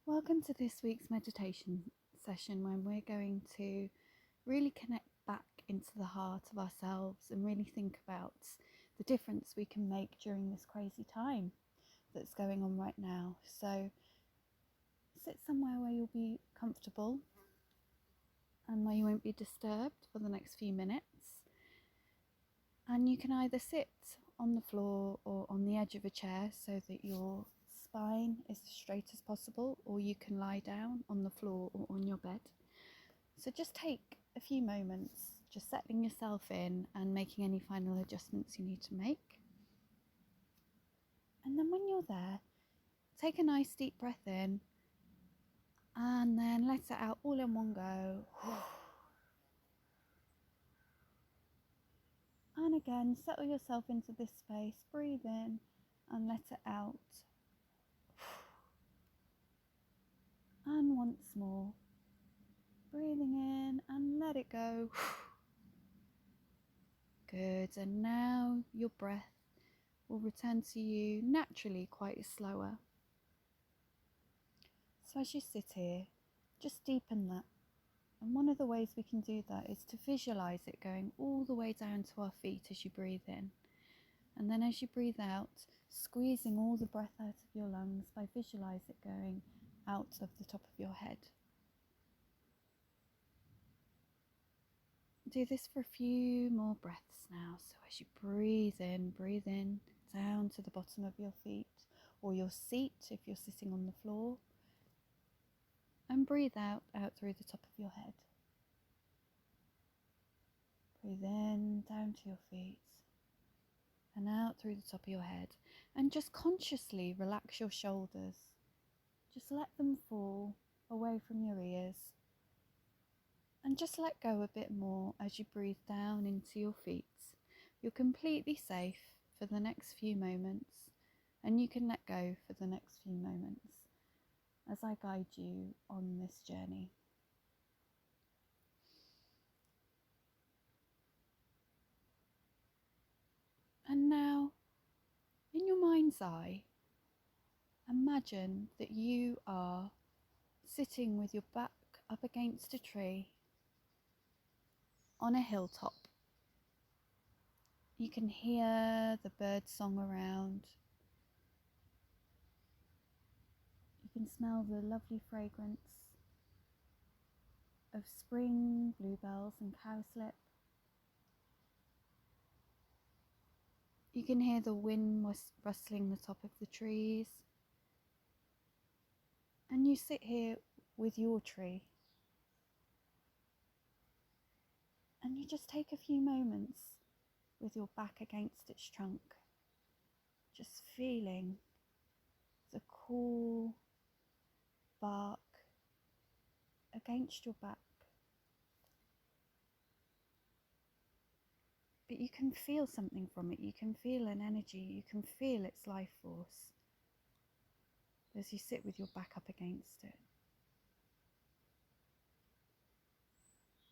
Welcome to this week's meditation session when we're going to really connect back into the heart of ourselves and really think about the difference we can make during this crazy time that's going on right now. So sit somewhere where you'll be comfortable and where you won't be disturbed for the next few minutes. And you can either sit on the floor or on the edge of a chair so that your spine is as straight as possible, or you can lie down on the floor or on your bed. So just take a few moments, just settling yourself in and making any final adjustments you need to make. And then when you're there, take a nice deep breath in and then let it out all in one go. And again, settle yourself into this space, breathe in and let it out. And once more, breathing in and let it go. Good, and now your breath will return to you naturally, quite slower. So as you sit here, just deepen that. And one of the ways we can do that is to visualize it going all the way down to our feet as you breathe in. And then as you breathe out, squeezing all the breath out of your lungs by visualize it going out of the top of your head. Do this for a few more breaths now. So as you breathe in down to the bottom of your feet or your seat if you're sitting on the floor. And breathe out through the top of your head. Breathe in down to your feet and out through the top of your head. And just consciously relax your shoulders. Just let them fall away from your ears. And just let go a bit more as you breathe down into your feet. You're completely safe for the next few moments, and you can let go for the next few moments as I guide you on this journey. And now, in your mind's eye, imagine that you are sitting with your back up against a tree on a hilltop. You can hear the bird song around. You can smell the lovely fragrance of spring bluebells and cowslip. You can hear the wind rustling the top of the trees. And you sit here with your tree. And you just take a few moments with your back against its trunk, just feeling the cool bark against your back. But you can feel something from it. You can feel an energy. You can feel its life force as you sit with your back up against it.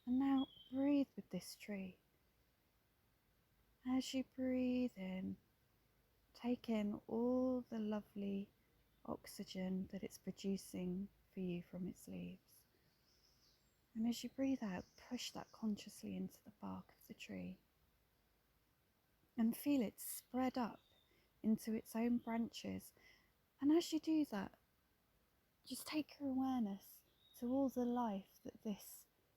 And now breathe with this tree. As you breathe in, take in all the lovely oxygen that it's producing for you from its leaves. And as you breathe out, push that consciously into the bark of the tree. And feel it spread up into its own branches. And as you do that, just take your awareness to all the life that this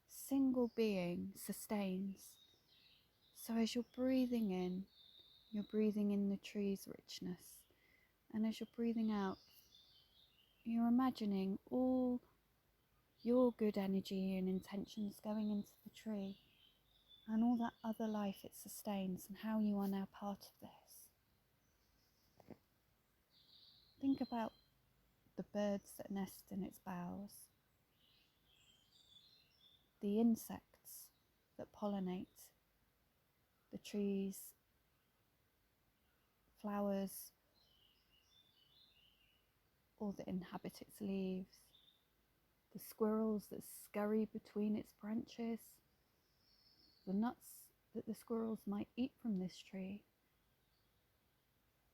single being sustains. So as you're breathing in the tree's richness. And as you're breathing out, you're imagining all your good energy and intentions going into the tree and all that other life it sustains and how you are now part of this. Think about the birds that nest in its boughs, the insects that pollinate the trees, flowers, or that inhabit its leaves, the squirrels that scurry between its branches, the nuts that the squirrels might eat from this tree.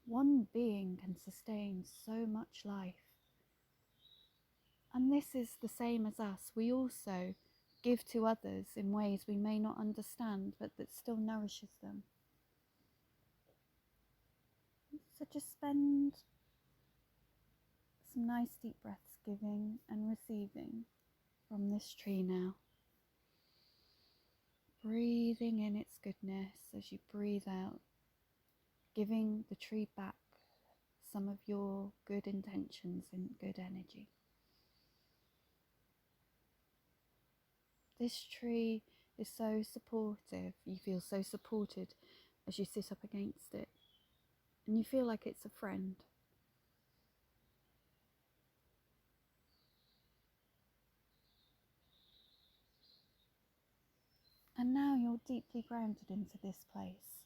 One being can sustain so much life. And this is the same as us. We also give to others in ways we may not understand, but that still nourishes them. So just spend some nice deep breaths giving and receiving from this tree now. Breathing in its goodness as you breathe out, giving the tree back some of your good intentions and good energy. This tree is so supportive. You feel so supported as you sit up against it, and you feel like it's a friend. And now you're deeply grounded into this place,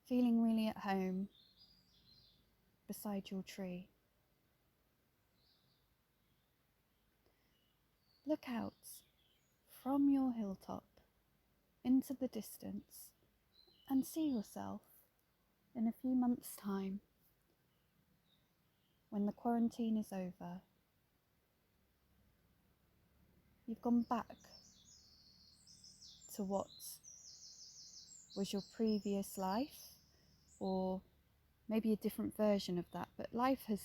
feeling really at home beside your tree. Look out from your hilltop into the distance and see yourself in a few months' time, when the quarantine is over. You've gone back to what was your previous life, or maybe a different version of that, but life has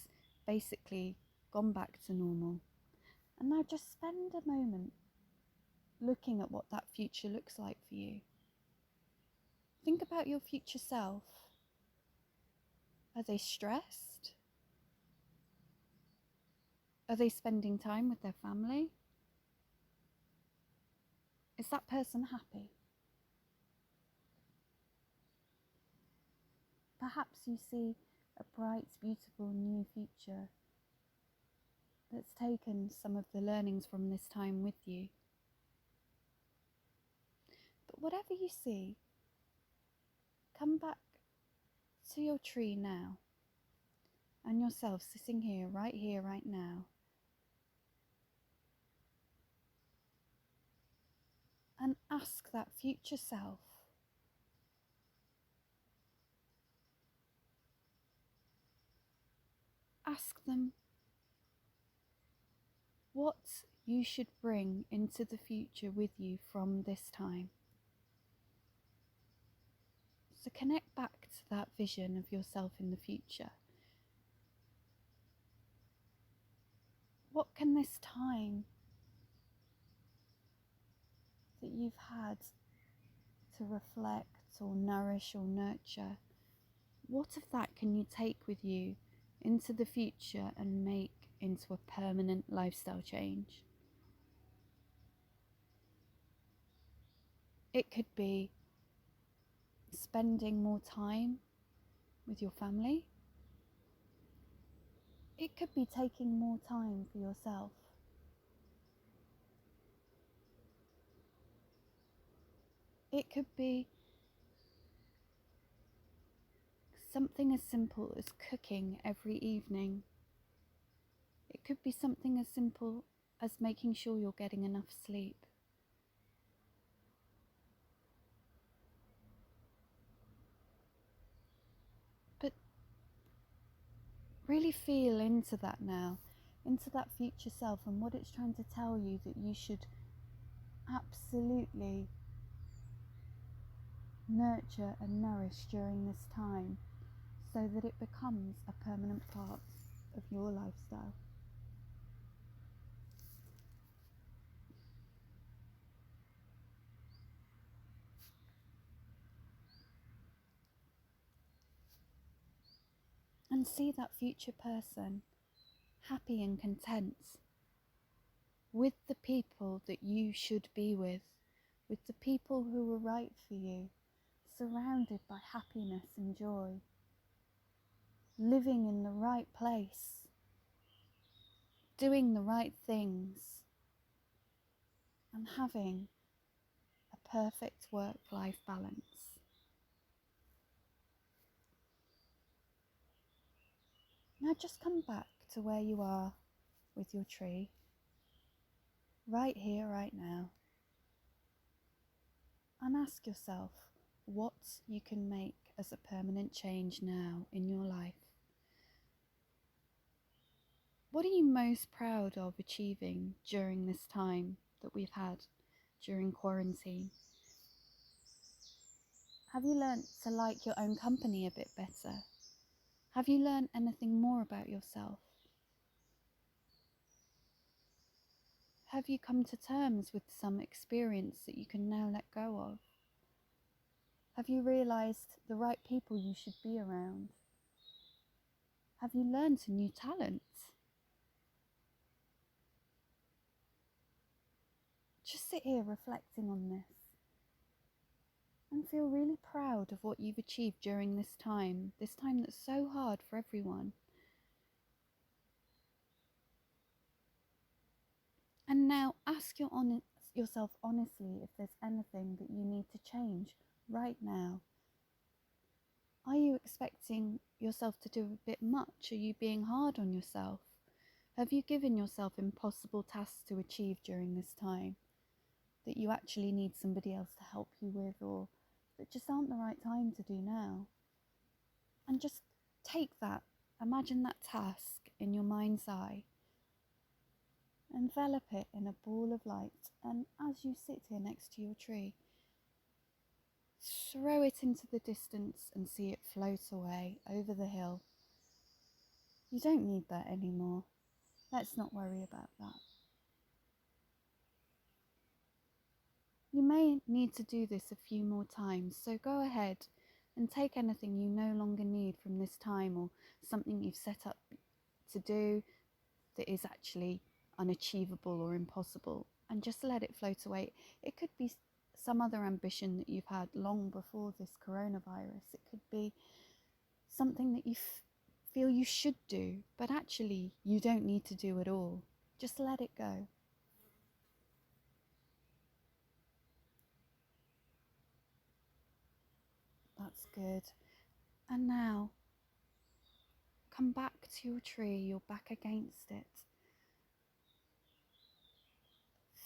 basically gone back to normal. And now just spend a moment looking at what that future looks like for you. Think about your future self. Are they stressed? Are they spending time with their family? Is that person happy? Perhaps you see a bright, beautiful new future that's taken some of the learnings from this time with you. But whatever you see, come back to your tree now and yourself sitting here, right now. And ask that future self, ask them what you should bring into the future with you from this time. So connect back to that vision of yourself in the future. What can this time that you've had to reflect or nourish or nurture, what of that can you take with you into the future and make into a permanent lifestyle change? It could be spending more time with your family. It could be taking more time for yourself. It could be something as simple as cooking every evening. It could be something as simple as making sure you're getting enough sleep. But really feel into that now, into that future self and what it's trying to tell you that you should absolutely nurture and nourish during this time, so that it becomes a permanent part of your lifestyle. And see that future person happy and content with the people that you should be with the people who are right for you, surrounded by happiness and joy, living in the right place, doing the right things, and having a perfect work-life balance. Now just come back to where you are with your tree, right here, right now, and ask yourself what you can make as a permanent change now in your life. What are you most proud of achieving during this time that we've had during quarantine? Have you learnt to like your own company a bit better? Have you learnt anything more about yourself? Have you come to terms with some experience that you can now let go of? Have you realised the right people you should be around? Have you learnt a new talent? Just sit here reflecting on this and feel really proud of what you've achieved during this time that's so hard for everyone. And now ask yourself honestly if there's anything that you need to change right now. Are you expecting yourself to do a bit much? Are you being hard on yourself? Have you given yourself impossible tasks to achieve during this time that you actually need somebody else to help you with, or that just aren't the right time to do now? And just take that, imagine that task in your mind's eye, envelop it in a ball of light, and as you sit here next to your tree, throw it into the distance and see it float away over the hill. You don't need that anymore. Let's not worry about that. You may need to do this a few more times, so go ahead and take anything you no longer need from this time, or something you've set up to do that is actually unachievable or impossible, and just let it float away. It could be some other ambition that you've had long before this coronavirus. It could be something that you feel you should do, but actually you don't need to do at all. Just let it go. That's good. And now, come back to your tree, you're back against it,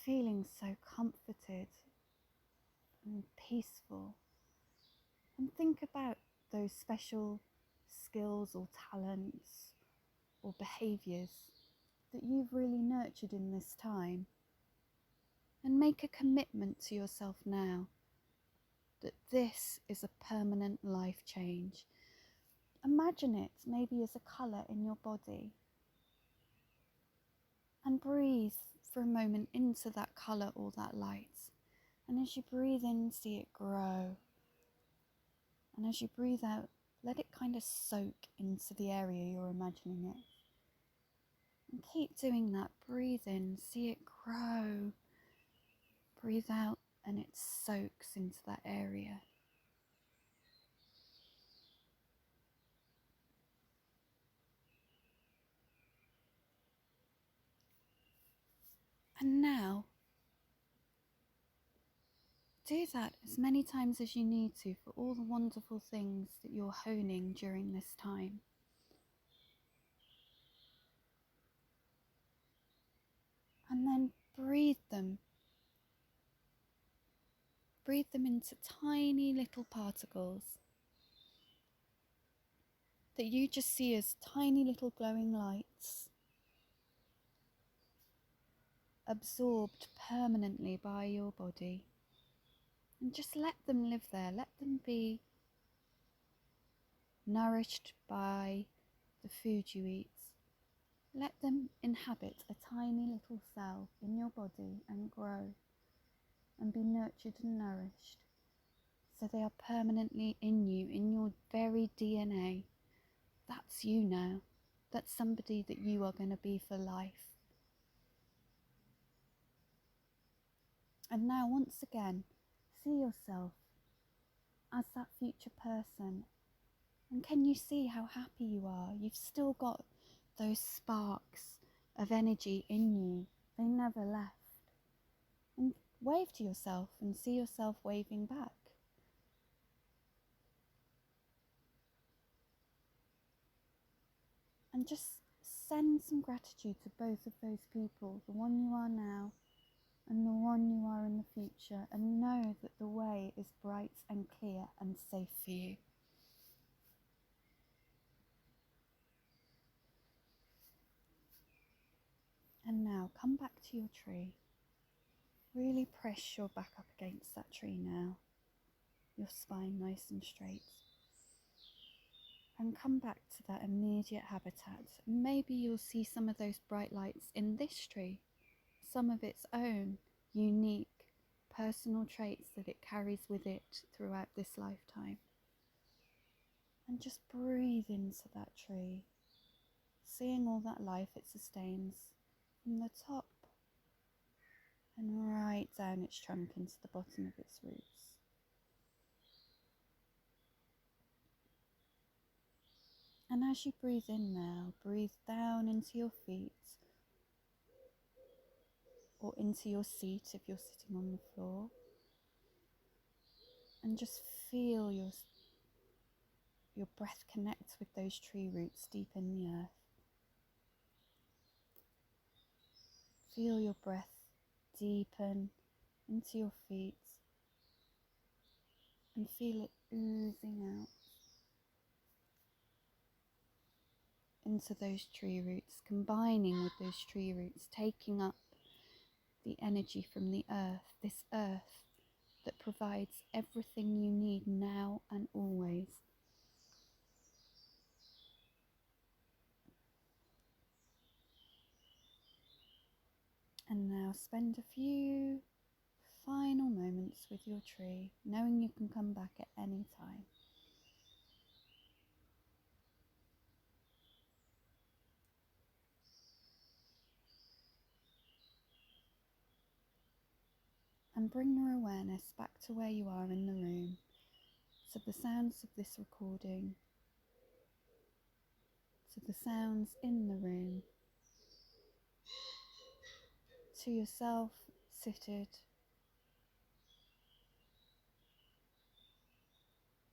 feeling so comforted and peaceful. And think about those special skills or talents or behaviours that you've really nurtured in this time. And make a commitment to yourself now that this is a permanent life change. Imagine it maybe as a colour in your body, and breathe for a moment into that colour or that light. And as you breathe in, see it grow. And as you breathe out, let it kind of soak into the area you're imagining it. And keep doing that. Breathe in, see it grow. Breathe out, and it soaks into that area. And now, do that as many times as you need to for all the wonderful things that you're honing during this time. And then breathe them. Breathe them into tiny little particles that you just see as tiny little glowing lights, absorbed permanently by your body. And just let them live there. Let them be nourished by the food you eat. Let them inhabit a tiny little cell in your body and grow and be nurtured and nourished, so they are permanently in you, in your very DNA. That's you now. That's somebody that you are going to be for life. And now, once again, see yourself as that future person. And can you see how happy you are? You've still got those sparks of energy in you. They never left. And wave to yourself and see yourself waving back. And just send some gratitude to both of those people, the one you are now and the one you are in the future, and know that the way is bright and clear and safe for you. now, come back to your tree. Really press your back up against that tree now, your spine nice and straight. And come back to that immediate habitat. Maybe you'll see some of those bright lights in this tree, some of its own unique personal traits that it carries with it throughout this lifetime. And just breathe into that tree, seeing all that life it sustains from the top and right down its trunk into the bottom of its roots. And as you breathe in now, breathe down into your feet or into your seat if you're sitting on the floor. And just feel your breath connect with those tree roots deep in the earth. Feel your breath deepen into your feet and feel it oozing out into those tree roots, combining with those tree roots, taking up the energy from the earth, this earth that provides everything you need now and always. And now spend a few final moments with your tree, knowing you can come back at any time. And bring your awareness back to where you are in the room, to the sounds of this recording, to the sounds in the room, to yourself seated,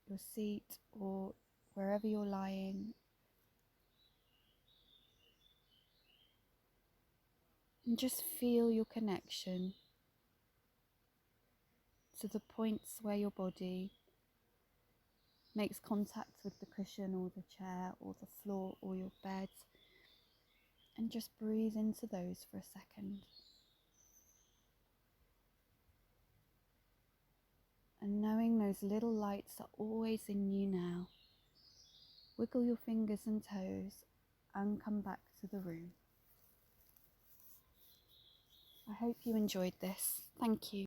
your seat, or wherever you're lying. And just feel your connection to the points where your body makes contact with the cushion or the chair or the floor or your bed. And just breathe into those for a second. And knowing those little lights are always in you now, wiggle your fingers and toes and come back to the room. I hope you enjoyed this. Thank you.